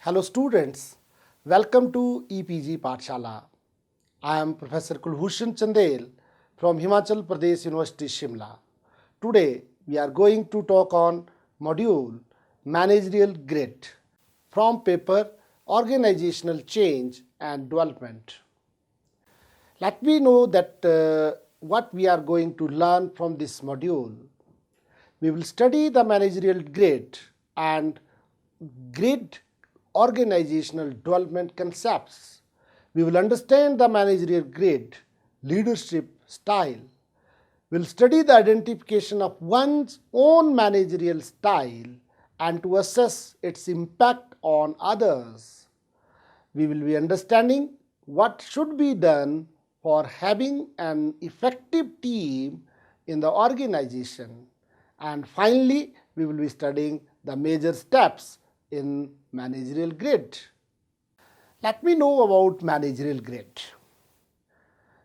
Hello students, welcome to EPG Pathshala. I am Professor Kulbhushan Chandel from Himachal Pradesh University Shimla. Today we are going to talk on module Managerial Grid from paper Organizational Change and Development. Let me know that what we are going to learn from this module. We will study the managerial grid and grid organizational development concepts. We will understand the managerial grid, leadership style. We will study the identification of one's own managerial style and to assess its impact on others. We will be understanding what should be done for having an effective team in the organization. And finally, we will be studying the major steps in managerial grid. Let me know about managerial grid.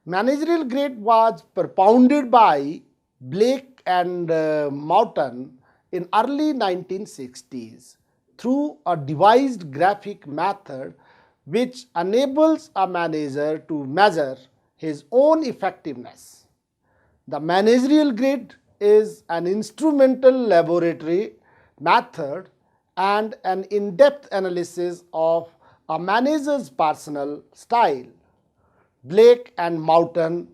Managerial grid was propounded by Blake and Moulton in early 1960s through a devised graphic method which enables a manager to measure his own effectiveness. The managerial grid is an instrumental laboratory method and an in-depth analysis of a manager's personal style. Blake and Moulton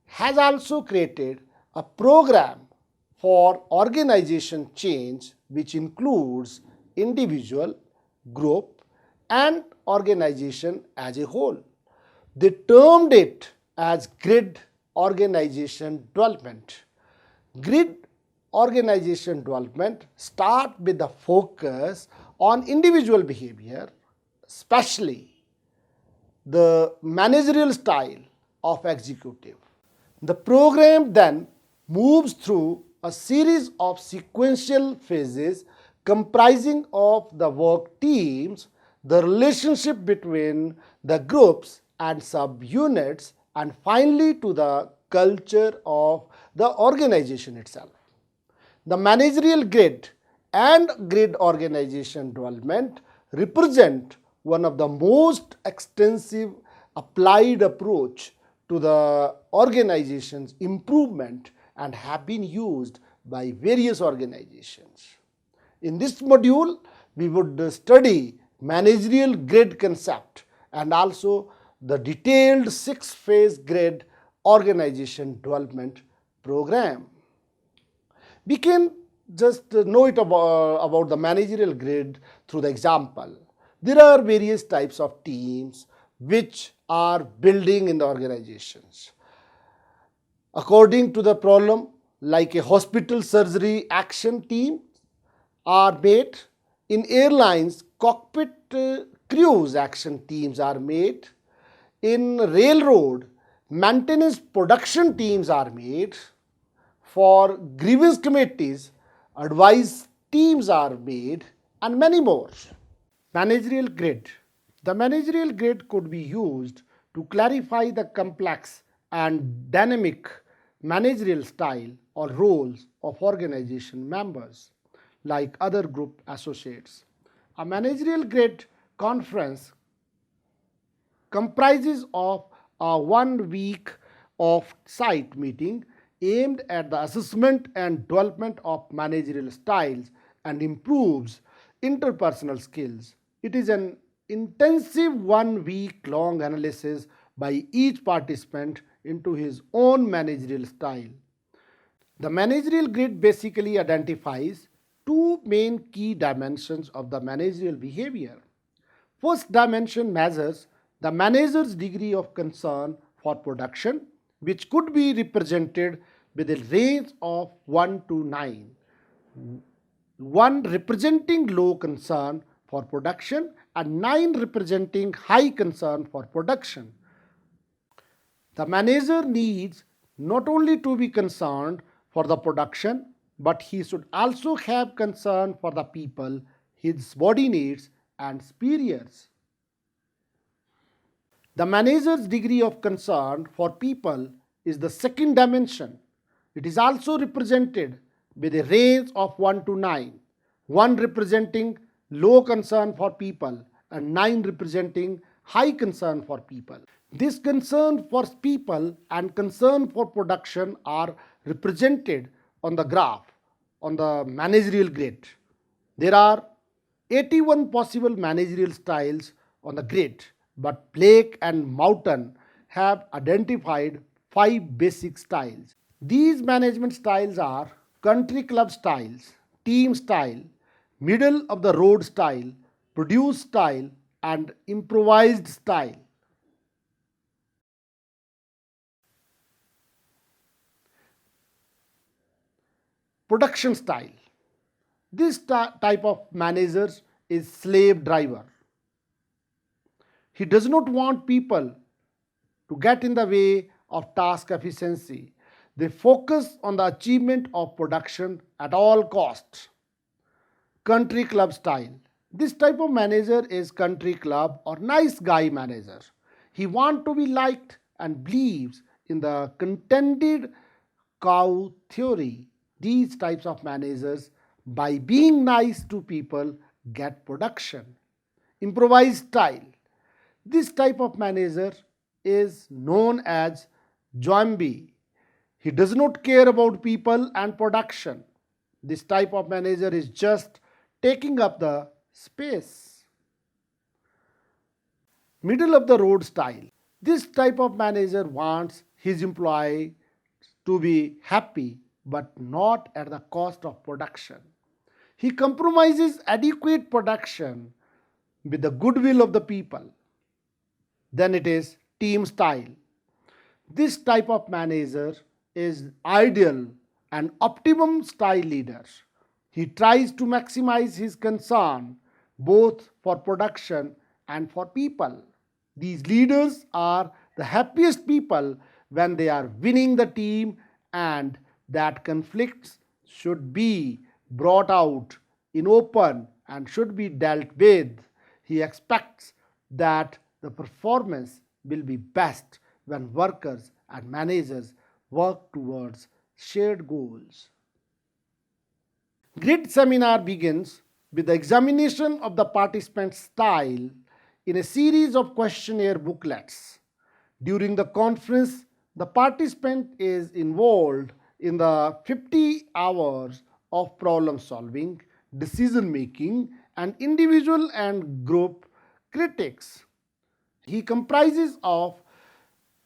has also created a program for organization change which includes individual, group and organization as a whole. They termed it as grid organization development. Grid organization development start with the focus on individual behavior, especially the managerial style of executive. The program then moves through a series of sequential phases comprising of the work teams, the relationship between the groups and subunits, and finally to the culture of the organization itself. The managerial grid and grid organization development represent one of the most extensive applied approach to the organization's improvement and have been used by various organizations. In this module, we would study managerial grid concept and also the detailed 6-phase grid organization development program. We can just know it about the managerial grid through the example. There are various types of teams which are building in the organizations. According to the problem, like a hospital surgery action team are made. In airlines, cockpit crews action teams are made. In railroad, maintenance production teams are made. For grievance committees, advice teams are made, and many more. Managerial grid. The managerial grid could be used to clarify the complex and dynamic managerial style or roles of organization members, like other group associates. A managerial grid conference comprises of a 1 week off-site meeting aimed at the assessment and development of managerial styles and improves interpersonal skills. It is an intensive 1 week long analysis by each participant into his own managerial style. The managerial grid basically identifies two main key dimensions of the managerial behavior. First dimension measures the manager's degree of concern for production, which could be represented with a range of 1 to 9. 1 representing low concern for production and 9 representing high concern for production. The manager needs not only to be concerned for the production, but he should also have concern for the people, his subordinates and superiors. The manager's degree of concern for people is the second dimension. It is also represented with a range of 1 to 9, 1 representing low concern for people and 9 representing high concern for people. This concern for people and concern for production are represented on the graph on the managerial grid. There are 81 possible managerial styles on the grid, but Blake and Moulton have identified 5 basic styles. These management styles are country club styles, team style, middle of the road style, produce style, and improvised style. Production style. This type of manager is slave driver. He does not want people to get in the way of task efficiency. They focus on the achievement of production at all costs. Country club style. This type of manager is country club or nice guy manager. He wants to be liked and believes in the contented cow theory. These types of managers, by being nice to people, get production. Improvised style. This type of manager is known as zombie. He does not care about people and production. This type of manager is just taking up the space. Middle of the road style. This type of manager wants his employee to be happy but not at the cost of production. He compromises adequate production with the goodwill of the people. Then it is team style. This type of manager is ideal and optimum style leader. He tries to maximize his concern both for production and for people. These leaders are the happiest people when they are winning the team, and that conflicts should be brought out in open and should be dealt with. He expects that the performance will be best when workers and managers work towards shared goals. Grid seminar begins with the examination of the participant's style in a series of questionnaire booklets. During the conference, the participant is involved in the 50 hours of problem solving, decision making, and individual and group critics. He comprises of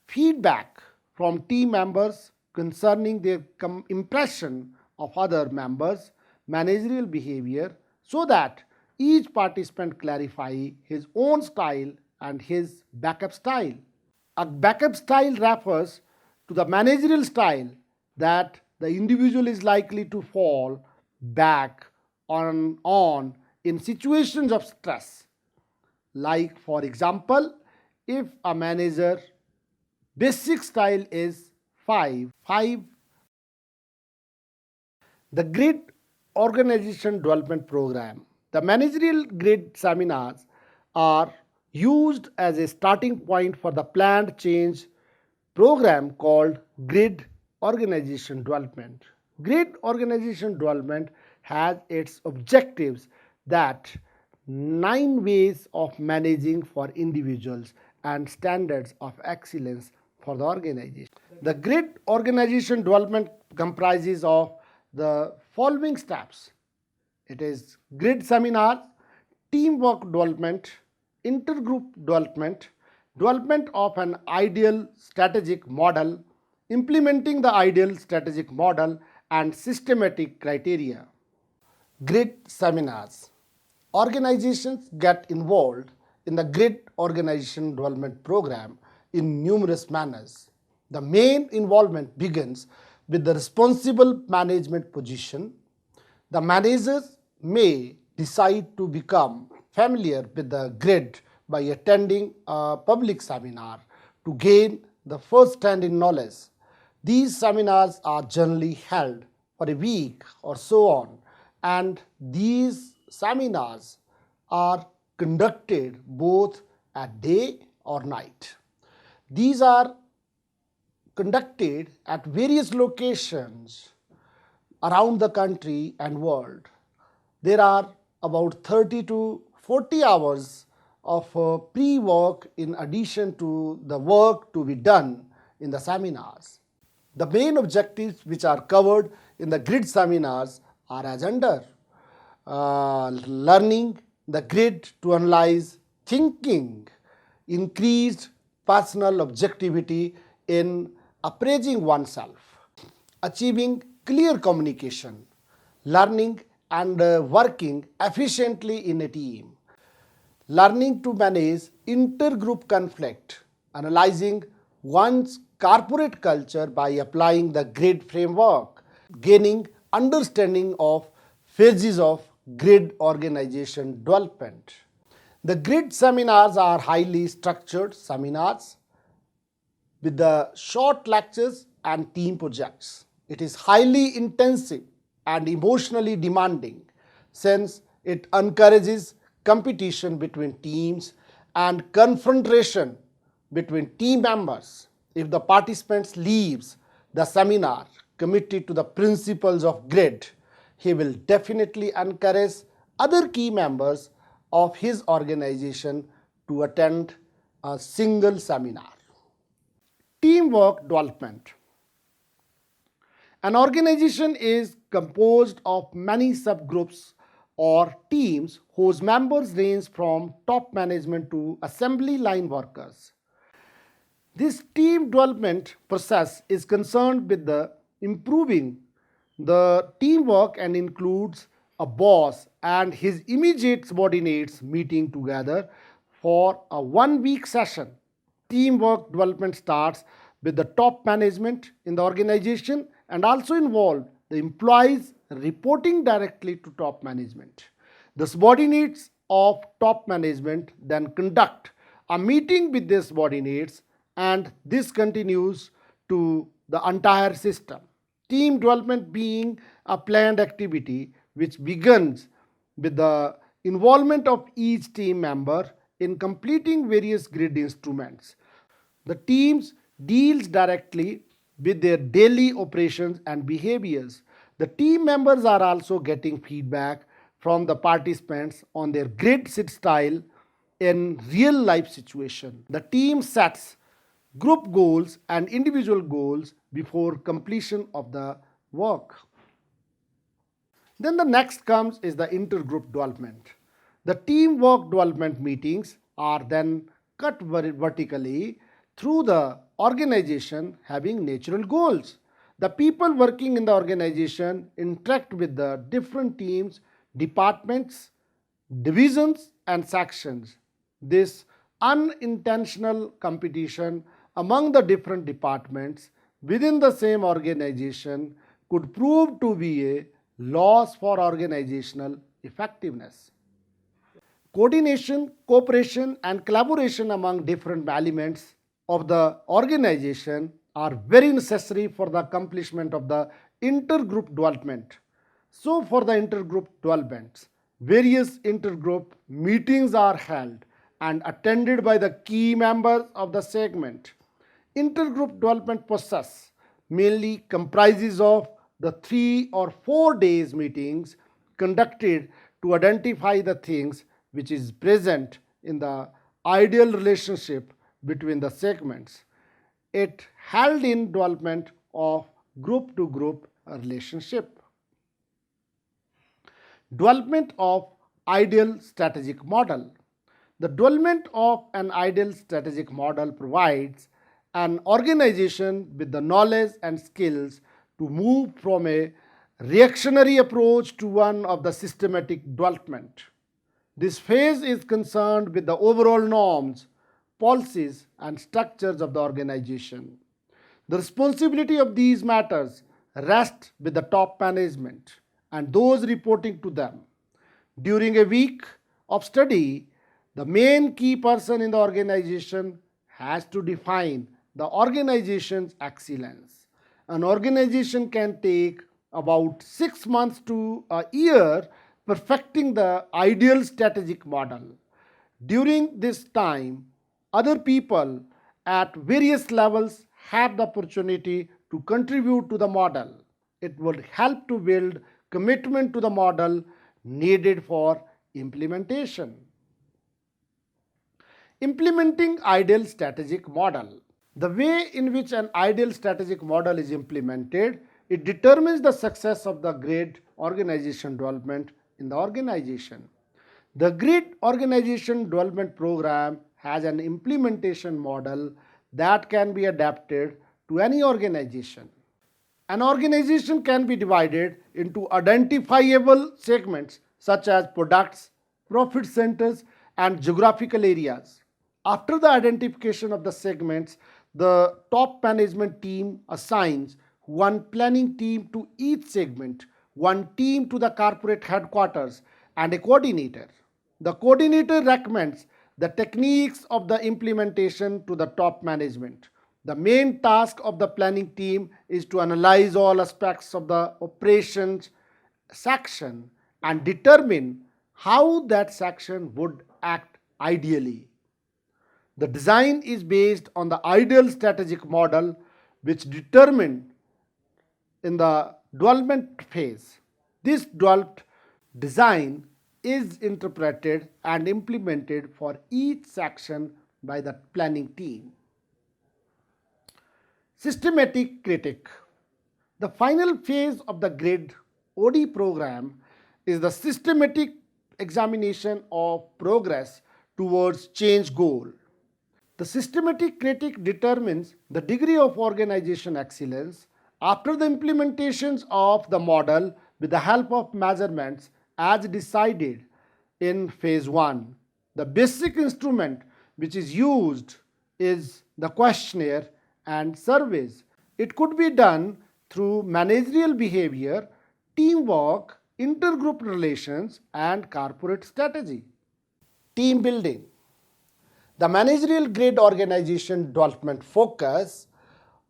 feedback from team members concerning their impression of other members' managerial behavior, so that each participant clarify his own style and his backup style. A backup style refers to the managerial style that the individual is likely to fall back on in situations of stress. Like, for example, if a manager basic style is 5. The Grid Organization Development Program. The Managerial Grid seminars are used as a starting point for the planned change program called Grid Organization Development. Grid Organization Development has its objectives that 9 ways of managing for individuals and standards of excellence for the organization. The Grid Organization Development comprises of the following steps. It is grid seminars, teamwork development, intergroup development, development of an ideal strategic model, implementing the ideal strategic model, and systematic criteria. Grid seminars. Organizations get involved in the Grid Organization Development Program in numerous manners. The main involvement begins with the responsible management position. The managers may decide to become familiar with the grid by attending a public seminar to gain the first-hand knowledge. These seminars are generally held for a week or so on, and these seminars are conducted both at day or night. These are conducted at various locations around the country and world. There are about 30 to 40 hours of pre-work in addition to the work to be done in the seminars. The main objectives which are covered in the grid seminars are as under: learning the grid to analyze thinking, increased personal objectivity in appraising oneself, achieving clear communication, learning and working efficiently in a team, learning to manage intergroup conflict, analyzing one's corporate culture by applying the grid framework, gaining understanding of phases of grid organization development. The grid seminars are highly structured seminars with the short lectures and team projects. It is highly intensive and emotionally demanding since it encourages competition between teams and confrontation between team members. If the participant leaves the seminar committed to the principles of grid, he will definitely encourage other key members of his organization to attend a single seminar. Teamwork development. An organization is composed of many subgroups or teams whose members range from top management to assembly line workers. This team development process is concerned with the improving the teamwork and includes a boss and his immediate subordinates meeting together for a 1 week session. Teamwork development starts with the top management in the organization and also involve the employees reporting directly to top management. The subordinates of top management then conduct a meeting with their subordinates, and this continues to the entire system. Team development being a planned activity which begins with the involvement of each team member in completing various grid instruments. The teams deals directly with their daily operations and behaviors. The team members are also getting feedback from the participants on their grid sit style in real life situation. The team sets group goals and individual goals before completion of the work. Then the next comes is the intergroup development. The teamwork development meetings are then cut vertically through the organization having natural goals. The people working in the organization interact with the different teams, departments, divisions and sections. This unintentional competition among the different departments within the same organization could prove to be a loss for organizational effectiveness. Coordination, cooperation and collaboration among different elements of the organization are very necessary for the accomplishment of the intergroup development. So for the intergroup developments, various intergroup meetings are held and attended by the key members of the segment. Intergroup development process mainly comprises of the 3 or 4 days meetings conducted to identify the things which is present in the ideal relationship between the segments. It held in development of group to group relationship. Development of ideal strategic model. The development of an ideal strategic model provides an organization with the knowledge and skills to move from a reactionary approach to one of the systematic development. This phase is concerned with the overall norms, policies and structures of the organization. The responsibility of these matters rests with the top management and those reporting to them. During a week of study, the main key person in the organization has to define the organization's excellence. An organization can take about 6 months to a year perfecting the ideal strategic model. During this time, other people at various levels have the opportunity to contribute to the model. It would help to build commitment to the model needed for implementation. Implementing ideal strategic model. The way in which an ideal strategic model is implemented, it determines the success of the grid organization development in the organization. The Grid Organization Development Program has an implementation model that can be adapted to any organization. An organization can be divided into identifiable segments such as products, profit centers, and geographical areas. After the identification of the segments, the top management team assigns one planning team to each segment, one team to the corporate headquarters, and a coordinator. The coordinator recommends the techniques of the implementation to the top management. The main task of the planning team is to analyze all aspects of the operations section and determine how that section would act ideally. The design is based on the ideal strategic model which determined in the development phase. This developed design is interpreted and implemented for each section by the planning team. Systematic critique. The final phase of the GRID OD program is the systematic examination of progress towards change goal. The systematic critique determines the degree of organization excellence after the implementations of the model with the help of measurements as decided in phase 1. The basic instrument which is used is the questionnaire and surveys. It could be done through managerial behavior, teamwork, intergroup relations, and corporate strategy. Team building. The Managerial Grid Organization Development focus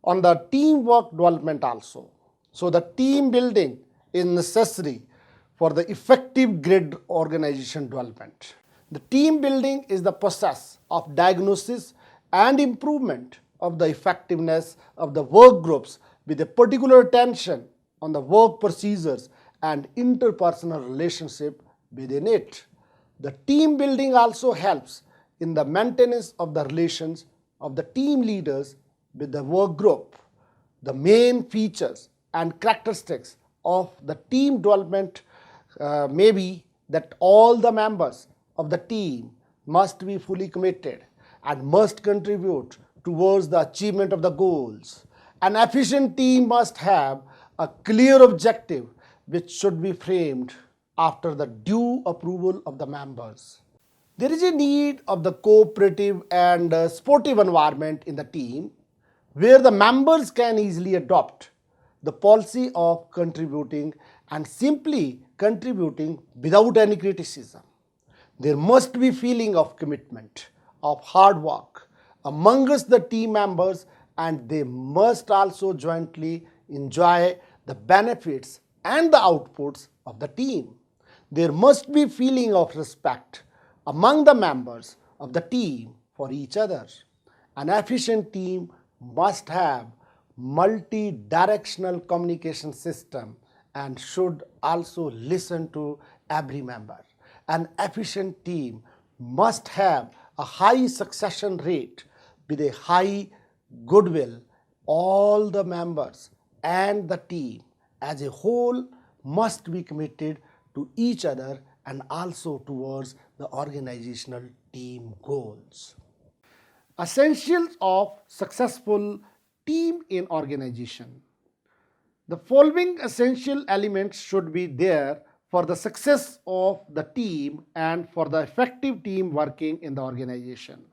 on the teamwork development also. So the team building is necessary for the effective grid organization development. The team building is the process of diagnosis and improvement of the effectiveness of the work groups with a particular attention on the work procedures and interpersonal relationship within it. The team building also helps in the maintenance of the relations of the team leaders with the work group. The main features and characteristics of the team development may be that all the members of the team must be fully committed and must contribute towards the achievement of the goals. An efficient team must have a clear objective which should be framed after the due approval of the members. There is a need of the cooperative and sportive environment in the team where the members can easily adopt the policy of contributing and simply contributing without any criticism. There must be feeling of commitment, of hard work amongst the team members, and they must also jointly enjoy the benefits and the outputs of the team. There must be feeling of respect among the members of the team for each other. An efficient team must have multi-directional communication system and should also listen to every member. An efficient team must have a high succession rate with a high goodwill. All the members and the team as a whole must be committed to each other and also towards the organizational team goals. Essentials of successful team in organization. The following essential elements should be there for the success of the team and for the effective team working in the organization.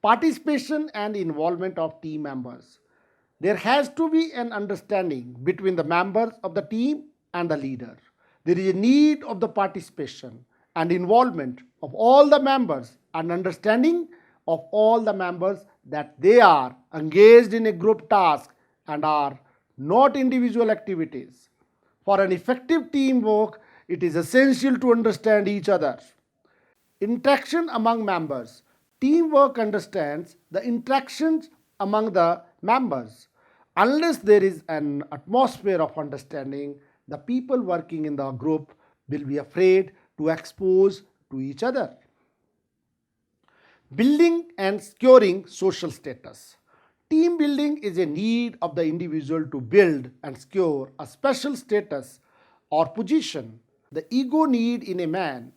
Participation and involvement of team members. There has to be an understanding between the members of the team and the leader. There is a need of the participation and involvement of all the members and understanding of all the members that they are engaged in a group task and are not individual activities. For an effective teamwork, it is essential to understand each other. Interaction among members. Teamwork understands the interactions among the members. Unless there is an atmosphere of understanding, the people working in the group will be afraid to expose to each other. Building and securing social status. Team building is a need of the individual to build and secure a special status or position. The ego need in a man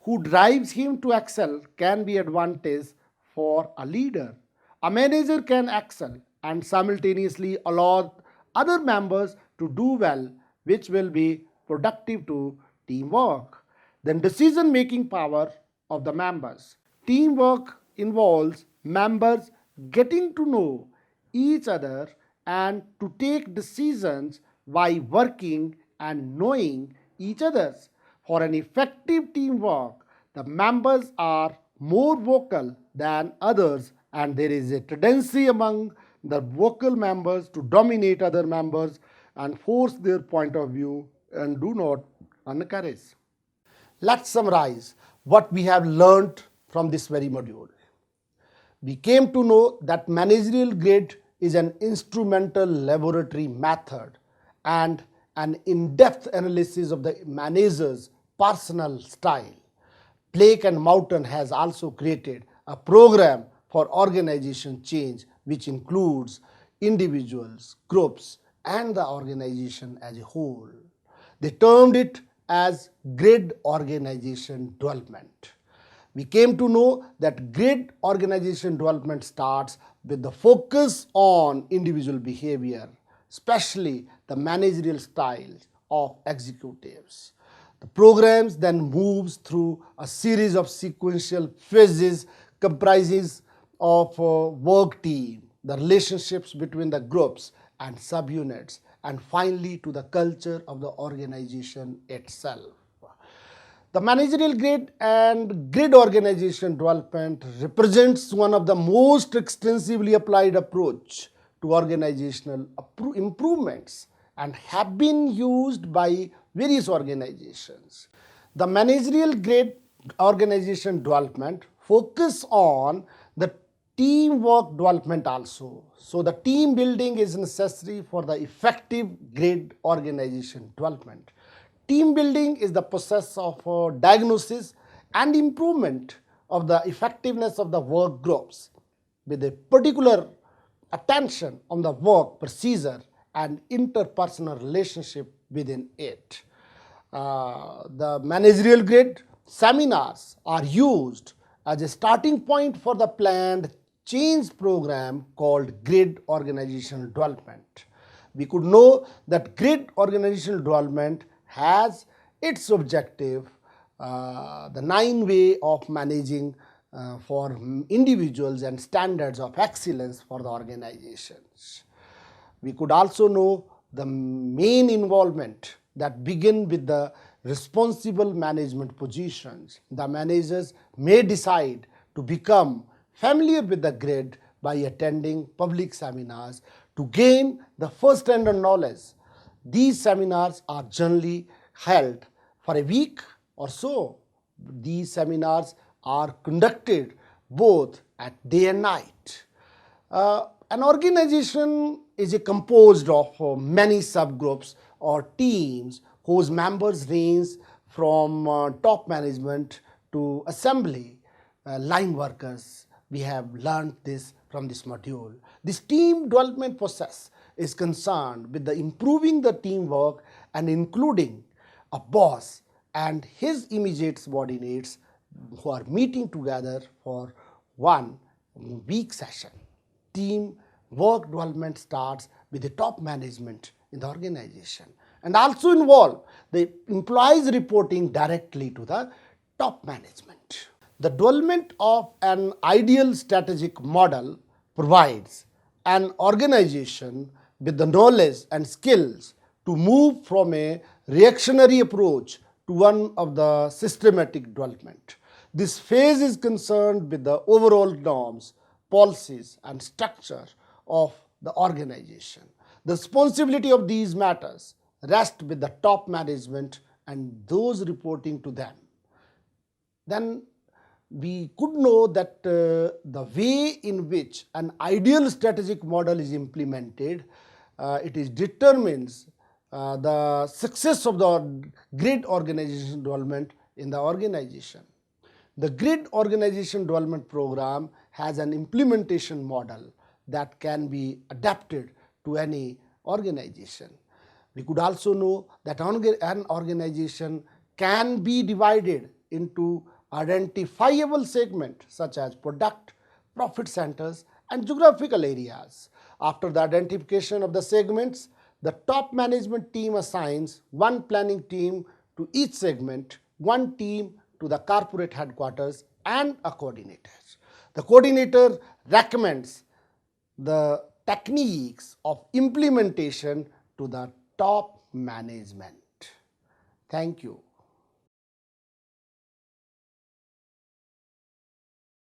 who drives him to excel can be advantage for a leader. A manager can excel and simultaneously allow other members to do well, which will be productive to teamwork. Then decision making power of the members. Teamwork involves members getting to know each other and to take decisions by working and knowing each other's. For an effective teamwork, the members are more vocal than others, and there is a tendency among the vocal members to dominate other members and force their point of view and do not encourage. Let's summarize what we have learned from this very module. We came to know that managerial grid is an instrumental laboratory method and an in-depth analysis of the manager's personal style. Blake and Mountain has also created a program for organization change which includes individuals, groups, and the organization as a whole. They termed it as grid organization development. We came to know that grid organization development starts with the focus on individual behavior, especially the managerial styles of executives. The programs then moves through a series of sequential phases comprises of work team, the relationships between the groups and subunits, and finally to the culture of the organization itself. The managerial grid and grid organization development represents one of the most extensively applied approach to organizational improvements and have been used by various organizations. The managerial grid organization development focus on the teamwork development also. So the team building is necessary for the effective grid organization development. Team building is the process of diagnosis and improvement of the effectiveness of the work groups with a particular attention on the work procedure and interpersonal relationship within it. The managerial grid seminars are used as a starting point for the planned change program called grid organizational development. We could know that grid organizational development has its objective, the 9 way of managing for individuals and standards of excellence for the organizations. We could also know the main involvement that begin with the responsible management positions. The managers may decide to become familiar with the grid by attending public seminars to gain the first-hand knowledge. These seminars are generally held for a week or so. These seminars are conducted both at day and night. An organization is composed of many subgroups or teams whose members range from top management to assembly line workers. We have learned this from this module. This team development process is concerned with the improving the teamwork and including a boss and his immediate subordinates who are meeting together for 1 week session. Team work development starts with the top management in the organization and also involve the employees reporting directly to the top management. The development of an ideal strategic model provides an organization with the knowledge and skills to move from a reactionary approach to one of the systematic development. This phase is concerned with the overall norms, policies, and structure of the organization. The responsibility of these matters rest with the top management and those reporting to them. Then we could know that the way in which an ideal strategic model is implemented, it determines the success of the grid organization development in the organization. The Grid Organization Development Program has an implementation model that can be adapted to any organization. We could also know that an organization can be divided into identifiable segments such as product, profit centers, and geographical areas. After the identification of the segments, the top management team assigns one planning team to each segment, one team to the corporate headquarters, and a coordinator. The coordinator recommends the techniques of implementation to the top management. Thank you.